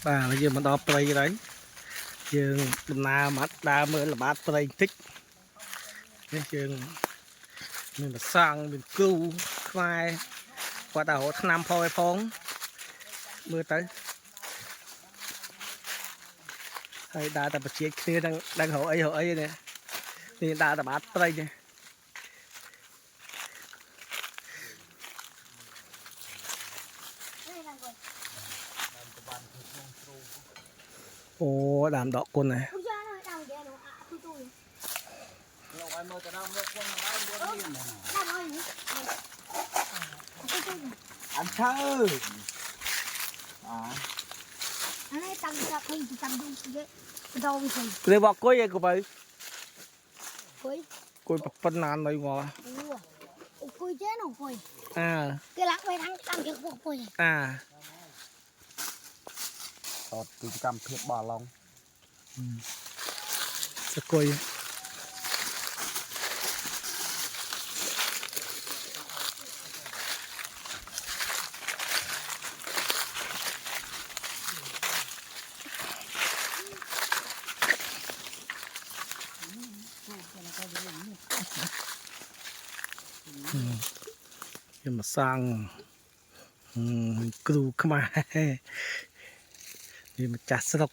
bà bây giờ mình đo play đấy dương đầm na mắt đa mới là bát play thích cái dương mình là sang mình cứu vai qua đầu năm phôi phong mưa tới hay đa tập chiến kia đang hổ ấy nè thì đa tập bát play nè ô đàm đỏ quân này ăn thơ cái bọc cối của bà cối phân nàn đây ngò à à tọt từ cầm thiệt bỏ lòng sẽ cối nhưng mà sang cứu không mà thì mà chặt sọc